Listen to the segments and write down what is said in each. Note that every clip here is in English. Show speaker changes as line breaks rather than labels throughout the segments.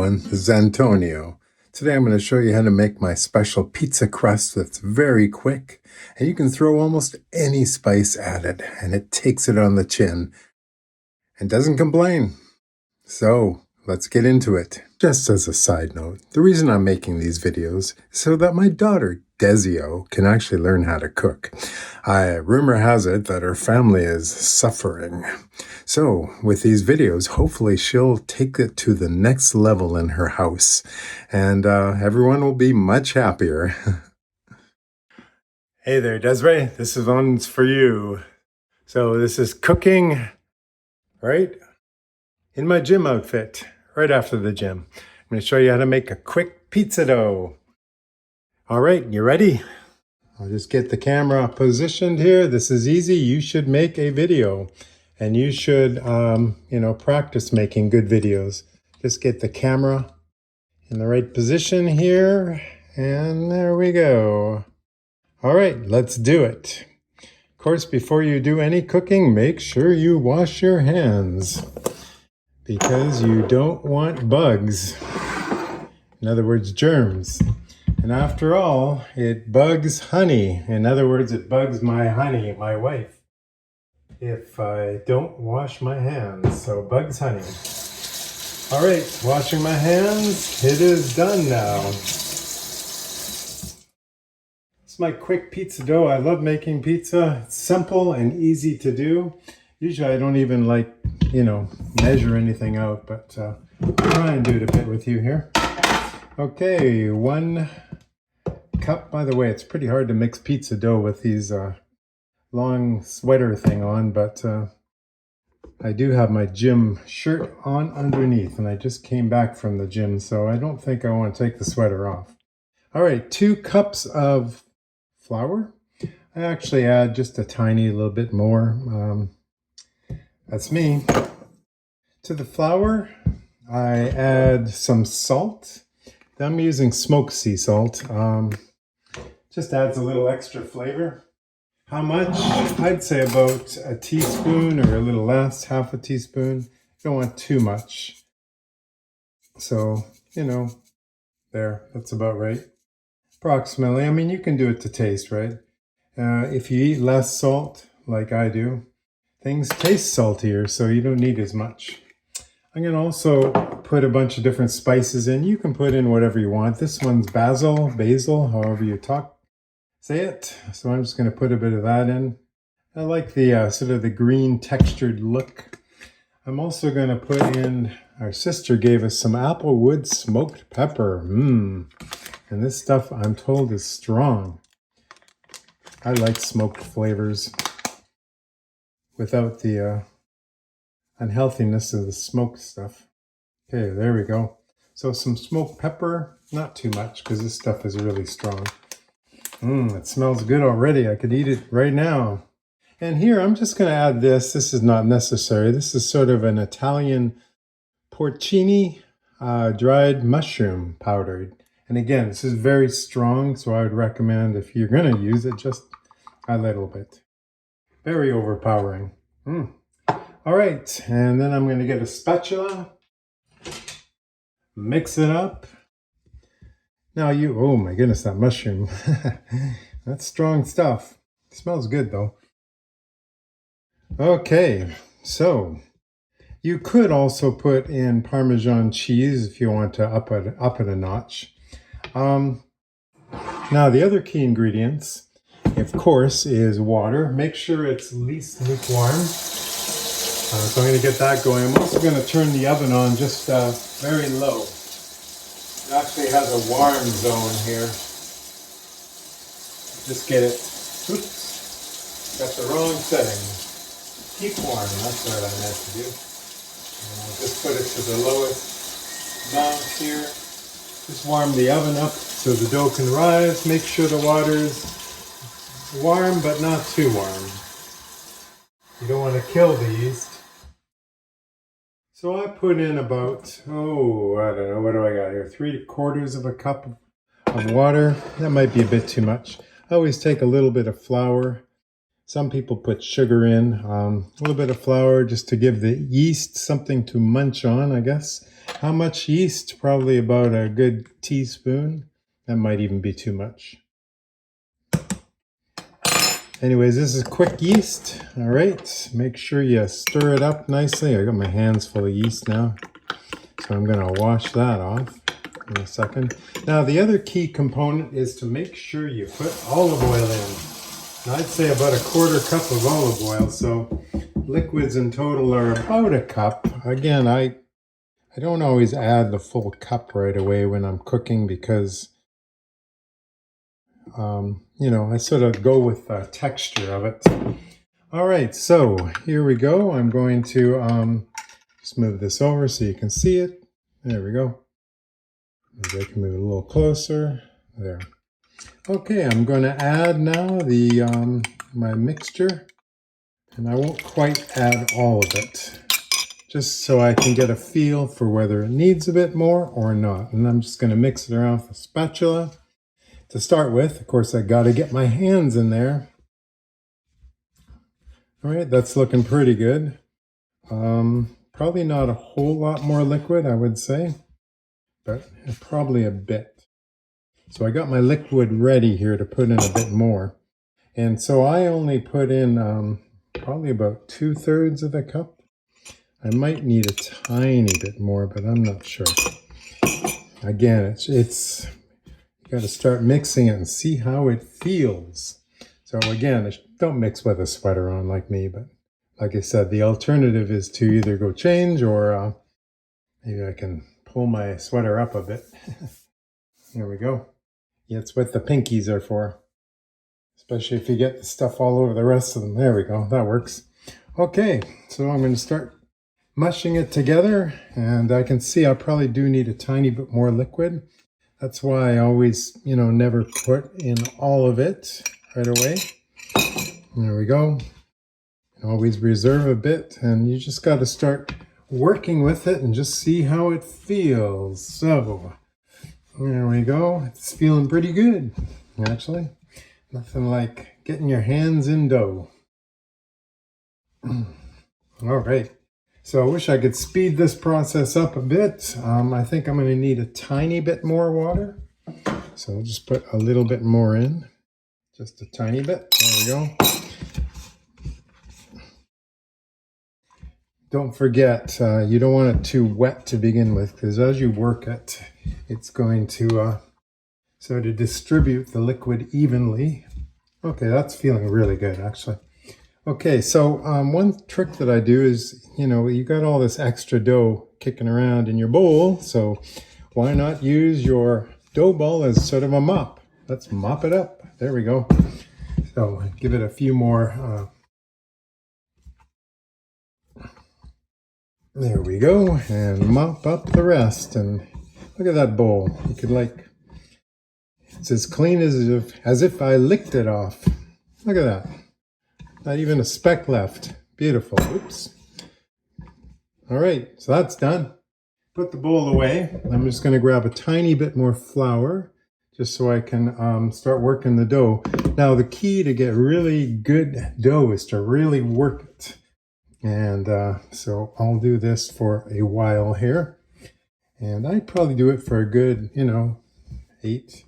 everyone, this is Antonio. Today I'm going to show you how to make my special pizza crust that's very quick, and you can throw almost any spice at it, and it takes it on the chin and doesn't complain. So let's get into it. Just as a side note, the reason I'm making these videos is so that my daughter, Dezio, can actually learn how to cook. Rumor has it that her family is suffering. So with these videos, hopefully she'll take it to the next level in her house, and everyone will be much happier. Hey there, Desiree. This is one's for you. So this is cooking, right? In my gym outfit, right after the gym. I'm going to show you how to make a quick pizza dough. All right, you ready? I'll just get the camera positioned here. This is easy. You should make a video, and you should, practice making good videos. Just get the camera in the right position here, and there we go. All right, let's do it. Of course, before you do any cooking, make sure you wash your hands, because you don't want bugs. In other words, germs. And after all, it bugs honey. In other words, it bugs my honey, my wife, if I don't wash my hands. So bugs honey. All right, washing my hands. It is done now. It's my quick pizza dough. I love making pizza. It's simple and easy to do. Usually I don't even measure anything out, but I'll try and do it a bit with you here. Okay, 1 cup. By the way, it's pretty hard to mix pizza dough with these long sweater thing on, but I do have my gym shirt on underneath, and I just came back from the gym, so I don't think I want to take the sweater off. All right, 2 cups of flour. I actually add just a tiny little bit more. That's me. To the flour, I add some salt. I'm using smoked sea salt. Just adds a little extra flavor. How much? I'd say about a teaspoon or a little less, half a teaspoon. You don't want too much. So, there, that's about right. Approximately. I mean, you can do it to taste, right? If you eat less salt, like I do, things taste saltier, so you don't need as much. I'm going to also put a bunch of different spices in. You can put in whatever you want. This one's basil, however you say it. So I'm just going to put a bit of that in. I like the sort of the green textured look. I'm also going to put in, our sister gave us some applewood smoked pepper. And this stuff, I'm told, is strong. I like smoked flavors without the unhealthiness of the smoked stuff. Okay, there we go. So some smoked pepper, not too much, because this stuff is really strong. It smells good already. I could eat it right now. And here, I'm just going to add this. This is not necessary. This is sort of an Italian porcini dried mushroom powdered. And again, this is very strong, so I would recommend, if you're going to use it, just a little bit. Very overpowering. All right, and then I'm going to get a spatula, mix it up. Now oh my goodness, that mushroom. That's strong stuff. It smells good though. Okay, so you could also put in Parmesan cheese if you want to up it a notch. Now the other key ingredients, of course, is water. Make sure it's at least lukewarm. So I'm going to get that going. I'm also going to turn the oven on just very low. It actually has a warm zone here. Just get it. Oops. Got the wrong setting. Keep warm. That's what I meant to do. And I'll just put it to the lowest amount here. Just warm the oven up so the dough can rise. Make sure the water's warm, but not too warm. You don't want to kill the yeast. So I put in about, I don't know, what do I got here? 3/4 cup of water. That might be a bit too much. I always take a little bit of flour. Some people put sugar in, a little bit of flour just to give the yeast something to munch on, I guess. How much yeast? Probably about a good teaspoon. That might even be too much. Anyways, this is quick yeast. All right, make sure you stir it up nicely. I got my hands full of yeast now, so I'm gonna wash that off in a second. Now, the other key component is to make sure you put olive oil in. And I'd say about a quarter cup of olive oil, so liquids in total are about a cup. Again, I don't always add the full cup right away when I'm cooking because you know, I sort of go with the texture of it. All right, so here we go. I'm going to just move this over so you can see it. There we go. Maybe I can move it a little closer. There. Okay, I'm going to add now the my mixture, and I won't quite add all of it, just so I can get a feel for whether it needs a bit more or not. And I'm just going to mix it around with a spatula. To start with, of course, I got to get my hands in there. All right, that's looking pretty good. Probably not a whole lot more liquid, I would say, but probably a bit. So I got my liquid ready here to put in a bit more. And so I only put in probably about 2/3 of the cup. I might need a tiny bit more, but I'm not sure. Again, it's you got to start mixing it and see how it feels. So again, don't mix with a sweater on like me, but like I said, the alternative is to either go change or maybe I can pull my sweater up a bit. There we go. Yeah, it's what the pinkies are for, especially if you get the stuff all over the rest of them. There we go, that works. Okay, so I'm going to start mushing it together, and I can see I probably do need a tiny bit more liquid. That's why I always, you know, never put in all of it right away. There we go. Always reserve a bit, and you just got to start working with it and just see how it feels. So, there we go. It's feeling pretty good, actually. Nothing like getting your hands in dough. All right. So I wish I could speed this process up a bit. I think I'm going to need a tiny bit more water. So I'll just put a little bit more in. Just a tiny bit. There we go. Don't forget, you don't want it too wet to begin with, because as you work it, it's going to sort of distribute the liquid evenly. Okay, that's feeling really good, actually. Okay, so one trick that I do is, you know, you got all this extra dough kicking around in your bowl, so why not use your dough ball as sort of a mop? Let's mop it up. There we go. So give it a few more. There we go, and mop up the rest. And look at that bowl. You could it's as clean as if I licked it off. Look at that. Not even a speck left. Beautiful. Oops. All right, so that's done. Put the bowl away. I'm just going to grab a tiny bit more flour just so I can start working the dough. Now, the key to get really good dough is to really work it. And so I'll do this for a while here. And I'd probably do it for a good, 8,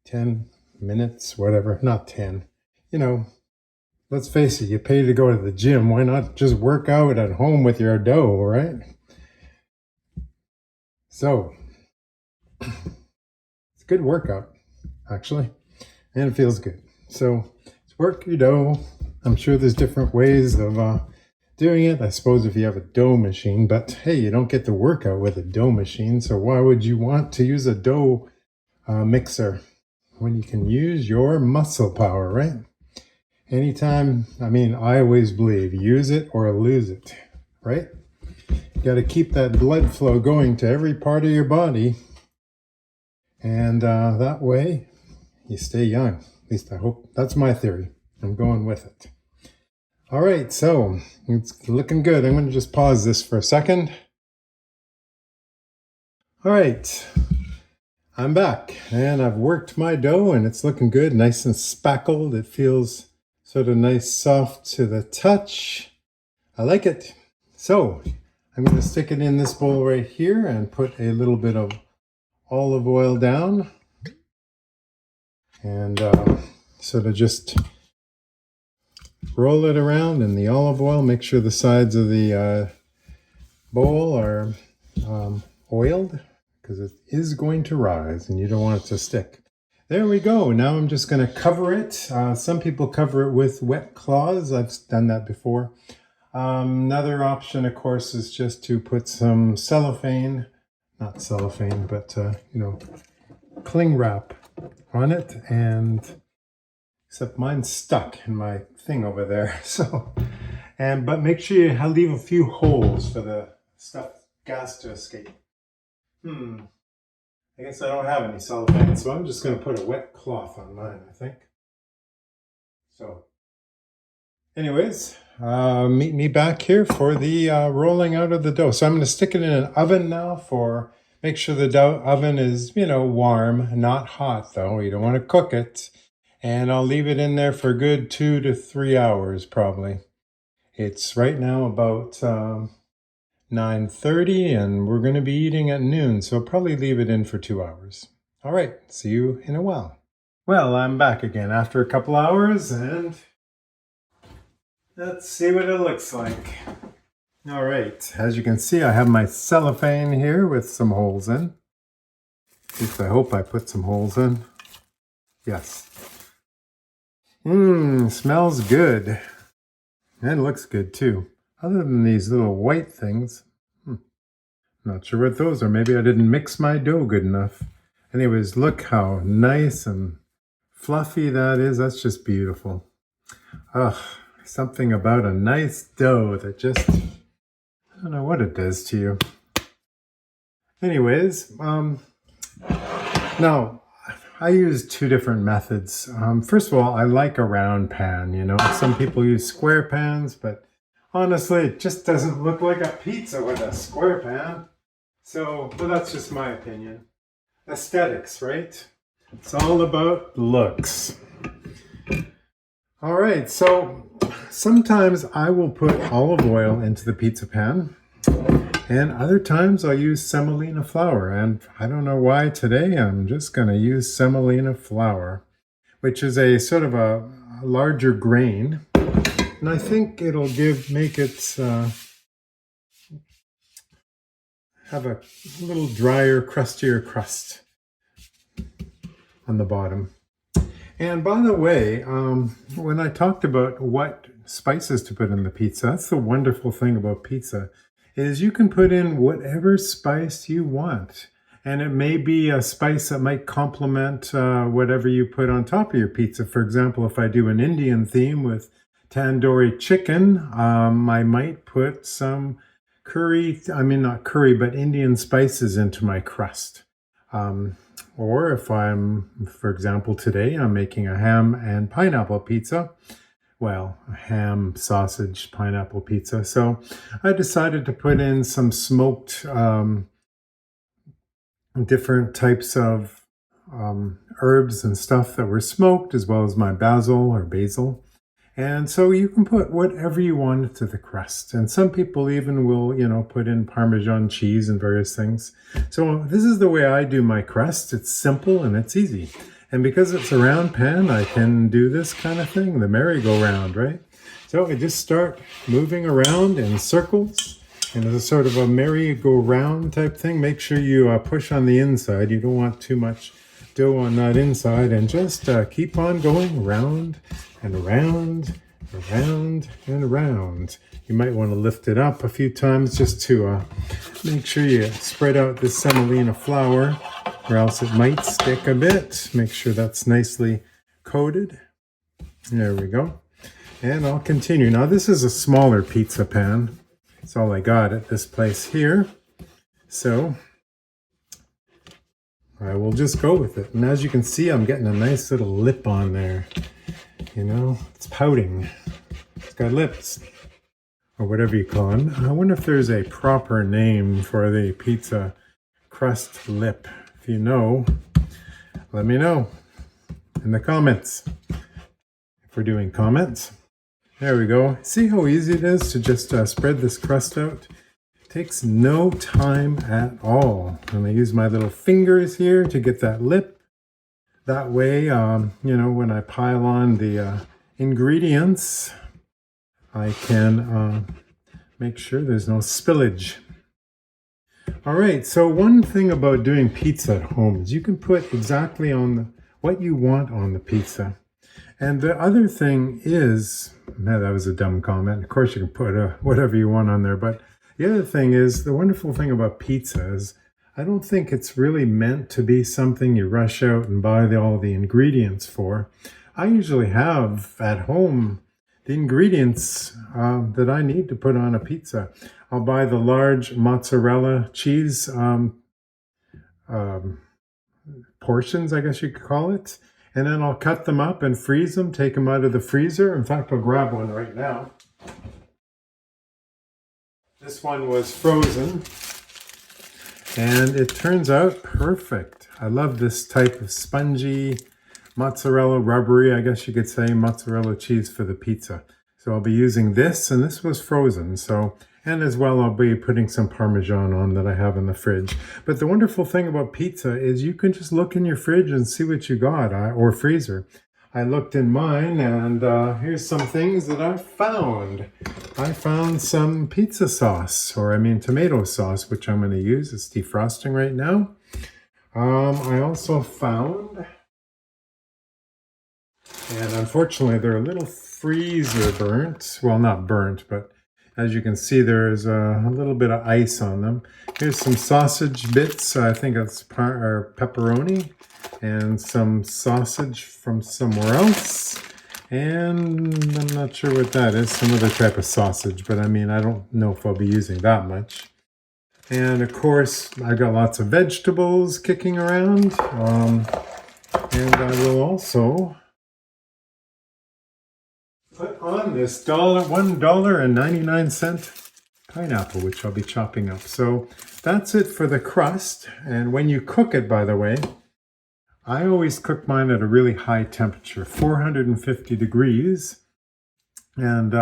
10 minutes, whatever. Not 10. Let's face it, you pay to go to the gym. Why not just work out at home with your dough, right? So, it's a good workout, actually, and it feels good. So, work your dough. I'm sure there's different ways of doing it. I suppose if you have a dough machine, but hey, you don't get to work out with a dough machine, so why would you want to use a dough mixer when you can use your muscle power, right? Anytime, I always believe, use it or lose it, right? You got to keep that blood flow going to every part of your body, and that way you stay young. At least I hope. That's my theory. I'm going with it. All right, so it's looking good. I'm going to just pause this for a second. All right, I'm back, and I've worked my dough, and it's looking good, nice and spackled. It feels sort of nice, soft to the touch. I like it. So I'm going to stick it in this bowl right here and put a little bit of olive oil down. And sort of just roll it around in the olive oil. Make sure the sides of the bowl are oiled, because it is going to rise and you don't want it to stick. There we go. Now I'm just going to cover it. Some people cover it with wet cloths. I've done that before. Another option, of course, is just to put some cellophane, not cellophane, but cling wrap on it. And except mine's stuck in my thing over there. But make sure you leave a few holes for the gas to escape. I guess I don't have any cellophane, so I'm just going to put a wet cloth on mine, I think. So, anyways, meet me back here for the rolling out of the dough. So I'm going to stick it in an oven now make sure the oven is, warm, not hot though. You don't want to cook it. And I'll leave it in there for a good 2 to 3 hours probably. It's right now about 9:30 and we're going to be eating at noon, so I'll probably leave it in for 2 hours. All right, see you in a while. Well, I'm back again after a couple hours and let's see what it looks like. All right, as you can see, I have my cellophane here with some holes in. At least I hope I put some holes in. Yes. Smells good. And looks good too. Other than these little white things. Not sure what those are. Maybe I didn't mix my dough good enough. Anyways, look how nice and fluffy that is. That's just beautiful. Something about a nice dough that just, I don't know what it does to you. Anyways, now I use 2 different methods. First of all, I like a round pan, Some people use square pans, but honestly, it just doesn't look like a pizza with a square pan. But that's just my opinion. Aesthetics, right? It's all about looks. All right, so sometimes I will put olive oil into the pizza pan, and other times I'll use semolina flour. And I don't know why today I'm just going to use semolina flour, which is a sort of a larger grain. And I think it'll make it have a little drier, crustier crust on the bottom. And by the way, when I talked about what spices to put in the pizza, that's the wonderful thing about pizza, is you can put in whatever spice you want. And it may be a spice that might complement whatever you put on top of your pizza. For example, if I do an Indian theme with tandoori chicken, I might put some Indian spices into my crust. Or if for example, today I'm making a ham and pineapple pizza. Well, a ham, sausage, pineapple pizza. So I decided to put in some smoked different types of herbs and stuff that were smoked, as well as my basil. And so you can put whatever you want to the crust. And some people even will, put in Parmesan cheese and various things. So this is the way I do my crust. It's simple and it's easy. And because it's a round pan, I can do this kind of thing, the merry-go-round, right? So I just start moving around in circles. And it's a sort of a merry-go-round type thing. Make sure you push on the inside. You don't want too much dough on that inside. And just keep on going round and around, around and around. You might want to lift it up a few times just to make sure you spread out this semolina flour, or else it might stick a bit. Make sure that's nicely coated. There we go. And I'll continue. Now this is a smaller pizza pan. That's all I got at this place here. So I will just go with it. And as you can see, I'm getting a nice little lip on there. It's pouting. It's got lips, or whatever you call them. I wonder if there's a proper name for the pizza crust lip. If you know, let me know in the comments. If we're doing comments. There we go. See how easy it is to just spread this crust out? It Takes no time at all. I'm going to use my little fingers here to get that lip. That way, when I pile on the ingredients, I can make sure there's no spillage. All right, so one thing about doing pizza at home is you can put exactly on what you want on the pizza. And the other thing is, man, that was a dumb comment. Of course, you can put whatever you want on there. But the other thing is, the wonderful thing about pizza is, I don't think it's really meant to be something you rush out and buy all the ingredients for. I usually have at home the ingredients that I need to put on a pizza. I'll buy the large mozzarella cheese portions, I guess you could call it. And then I'll cut them up and freeze them, take them out of the freezer. In fact, I'll grab one right now. This one was frozen, and it turns out perfect. I love this type of spongy mozzarella, rubbery, I guess you could say, mozzarella cheese for the pizza. So I'll be using this, and this was frozen. And as well, I'll be putting some Parmesan on that I have in the fridge. But the wonderful thing about pizza is you can just look in your fridge and see what you got, or freezer. I looked in mine, and here's some things that I found. I found some pizza sauce, tomato sauce, which I'm going to use. It's defrosting right now. I also found, and unfortunately they're a little freezer burnt. Well, not burnt, but as you can see, there's a little bit of ice on them. Here's some sausage bits. I think it's pepperoni, and some sausage from somewhere else. And I'm not sure what that is. Some other type of sausage, but I don't know if I'll be using that much. And of course, I got lots of vegetables kicking around. And I will also put on this $1.99 pineapple, which I'll be chopping up. So that's it for the crust. And when you cook it, by the way, I always cook mine at a really high temperature, 450 degrees. And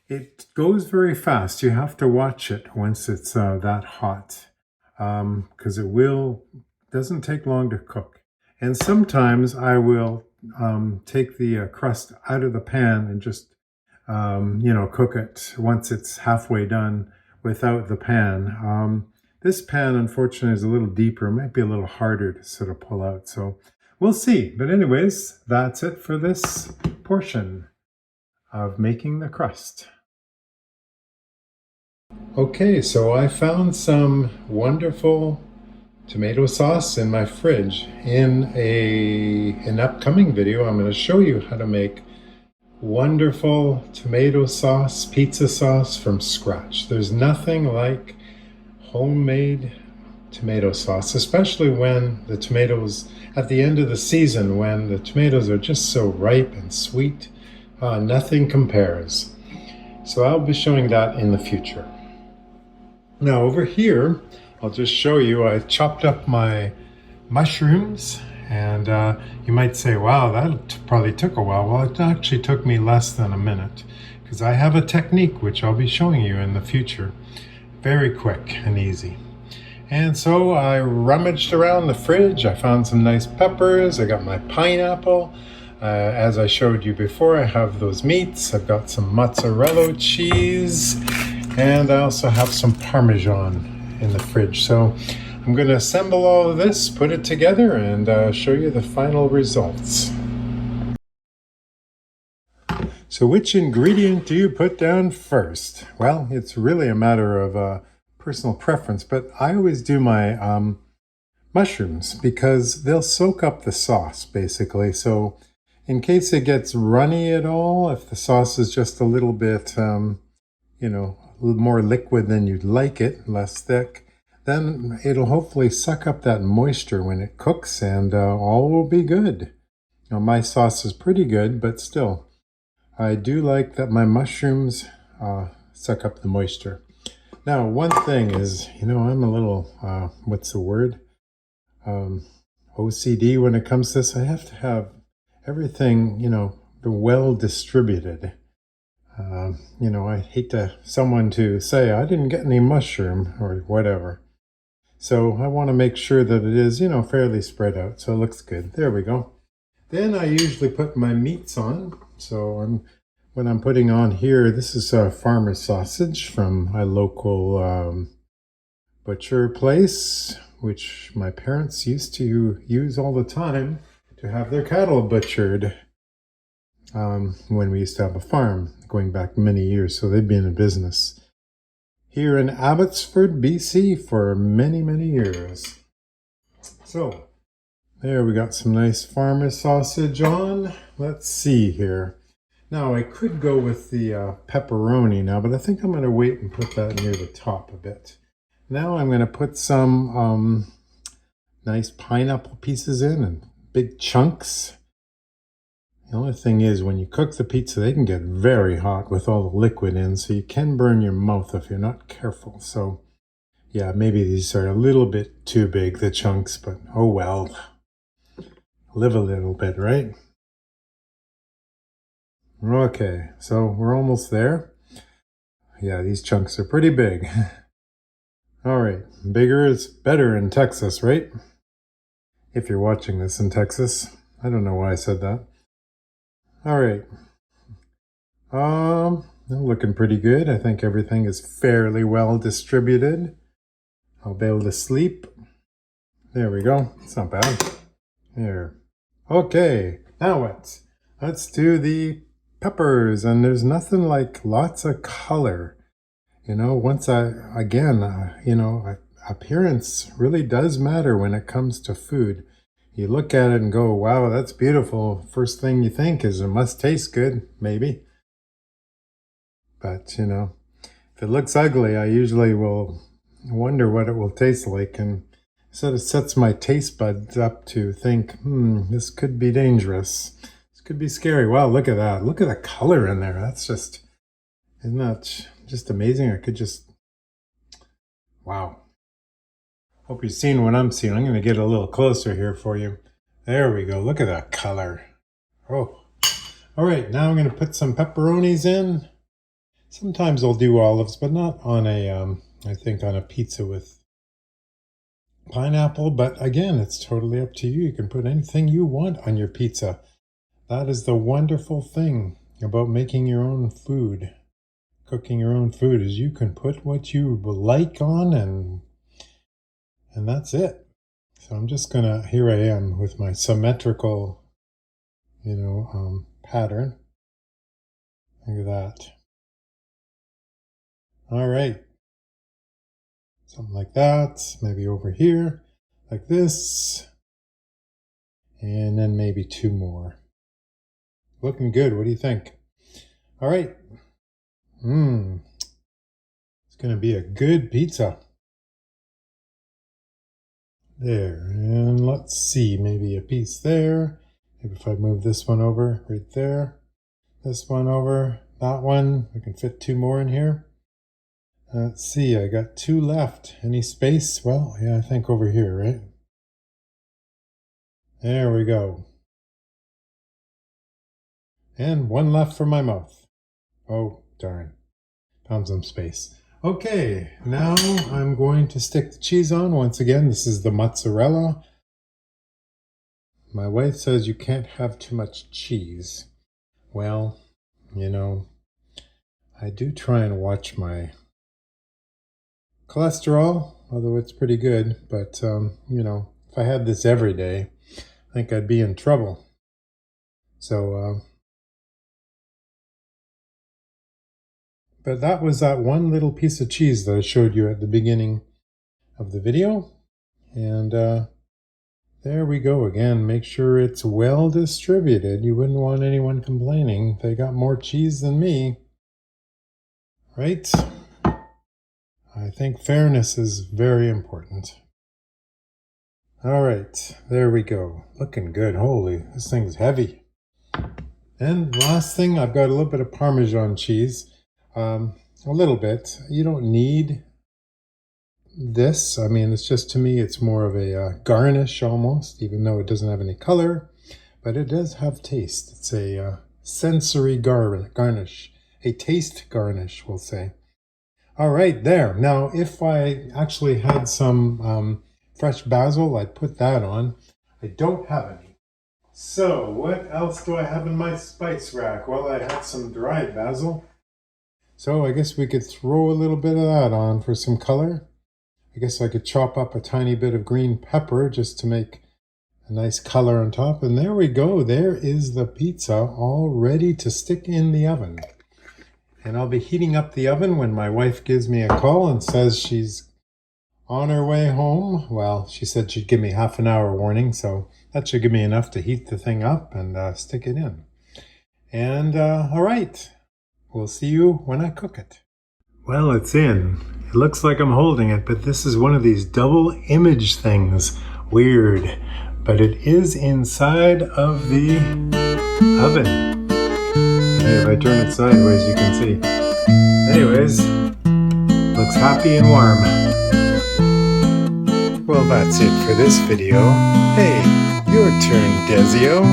it goes very fast. You have to watch it once it's that hot, because doesn't take long to cook. And sometimes I will take the crust out of the pan and just, cook it once it's halfway done without the pan. This pan, unfortunately, is a little deeper. It might be a little harder to sort of pull out. So we'll see. But anyways, that's it for this portion of making the crust. Okay, so I found some wonderful tomato sauce in my fridge. In an upcoming video, I'm going to show you how to make wonderful tomato sauce, pizza sauce from scratch. There's nothing like homemade tomato sauce, especially when the tomatoes, at the end of the season, when the tomatoes are just so ripe and sweet, nothing compares. So I'll be showing that in the future. Now over here, I'll just show you, I chopped up my mushrooms, and you might say, wow, that probably took a while. Well, it actually took me less than a minute, because I have a technique which I'll be showing you in the future. Very quick and easy. And so I rummaged around the fridge. I found some nice peppers. I got my pineapple. As I showed you before, I have those meats. I've got some mozzarella cheese, and I also have some Parmesan in the fridge. So I'm going to assemble all of this, put it together, and show you the final results. So which ingredient do you put down first? Well, it's really a matter of personal preference, but I always do my mushrooms because they'll soak up the sauce, basically. So in case it gets runny at all, if the sauce is just a little bit, a little more liquid than you'd like it, less thick, then it'll hopefully suck up that moisture when it cooks, and all will be good. Now, my sauce is pretty good, but still, I do like that my mushrooms suck up the moisture. Now, one thing is, I'm a little, what's the word? OCD when it comes to this. I have to have everything, well distributed. You know, I hate someone to say, I didn't get any mushroom or whatever. So I want to make sure that it is, you know, fairly spread out. So it looks good. There we go. Then I usually put my meats on. So what I'm putting on here, this is farmer sausage from my local butcher place, which my parents used to use all the time to have their cattle butchered when we used to have a farm going back many years. So they've been in business here in Abbotsford, BC for many, many years. So there we got some nice farmer sausage on. Let's see here. Now I could go with the pepperoni now, but I think I'm going to wait and put that near the top a bit. Now I'm going to put some nice pineapple pieces in and big chunks. The only thing is when you cook the pizza, they can get very hot with all the liquid in, so you can burn your mouth if you're not careful. So yeah, maybe these are a little bit too big, the chunks, but oh well. Live a little bit, right? Okay, so we're almost there. Yeah, these chunks are pretty big. All right, bigger is better in Texas, right? If you're watching this in Texas. I don't know why I said that. All right. Looking pretty good. I think everything is fairly well distributed. I'll be able to sleep. There we go. It's not bad. There. Okay, now what? Let's do the peppers, and there's nothing like lots of color. You know, appearance really does matter when it comes to food. You look at it and go, wow, that's beautiful. First thing you think is it must taste good, maybe. But, you know, if it looks ugly, I usually will wonder what it will taste like, and sort of sets my taste buds up to think, this could be dangerous. This could be scary. Wow, look at that. Look at the color in there. That's just, isn't that just amazing? Wow. Hope you're seeing what I'm seeing. I'm going to get a little closer here for you. There we go. Look at that color. Oh. All right, now I'm going to put some pepperonis in. Sometimes I'll do olives, but not on I think on a pizza with pineapple. But again, it's totally up to you. You can put anything you want on your pizza. That is the wonderful thing about making your own food. Cooking your own food is you can put what you like on, and that's it. So I'm just gonna, here I am with my symmetrical, pattern. Look at that. All right. Something like that, maybe over here, like this. And then maybe two more. Looking good, what do you think? All right. It's gonna be a good pizza. There, and let's see, maybe a piece there. Maybe if I move this one over right there, this one over, that one, I can fit two more in here. Let's see, I got two left. Any space? Well, yeah, I think over here, right? There we go. And one left for my mouth. Oh, darn. Found some space. Okay, now I'm going to stick the cheese on. Once again, this is the mozzarella. My wife says you can't have too much cheese. Well, I do try and watch my cholesterol, although it's pretty good. But, if I had this every day, I think I'd be in trouble. So, but that was that one little piece of cheese that I showed you at the beginning of the video. And there we go again. Make sure it's well distributed. You wouldn't want anyone complaining. They got more cheese than me. Right? I think fairness is very important. All right, there we go. Looking good. Holy, this thing's heavy. And last thing, I've got a little bit of Parmesan cheese. A little bit. You don't need this. I mean, it's just, to me, it's more of a garnish almost, even though it doesn't have any color, but it does have taste. It's a sensory garnish. A taste garnish, we'll say. All right, there. Now, if I actually had some fresh basil, I'd put that on. I don't have any. So, what else do I have in my spice rack? Well, I have some dried basil. So I guess we could throw a little bit of that on for some color. I guess I could chop up a tiny bit of green pepper just to make a nice color on top. And there we go. There is the pizza all ready to stick in the oven. And I'll be heating up the oven when my wife gives me a call and says she's on her way home. Well, she said she'd give me half an hour warning, so that should give me enough to heat the thing up and stick it in. And all right, we'll see you when I cook it. Well, it's in. It looks like I'm holding it, but this is one of these double image things. Weird. But it is inside of the oven. If I turn it sideways, you can see. Anyways, looks happy and warm. Well, that's it for this video. Hey, your turn, Dezio.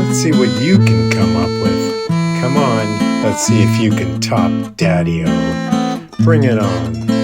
Let's see what you can come up with. Come on, let's see if you can top Daddy-O. Bring it on.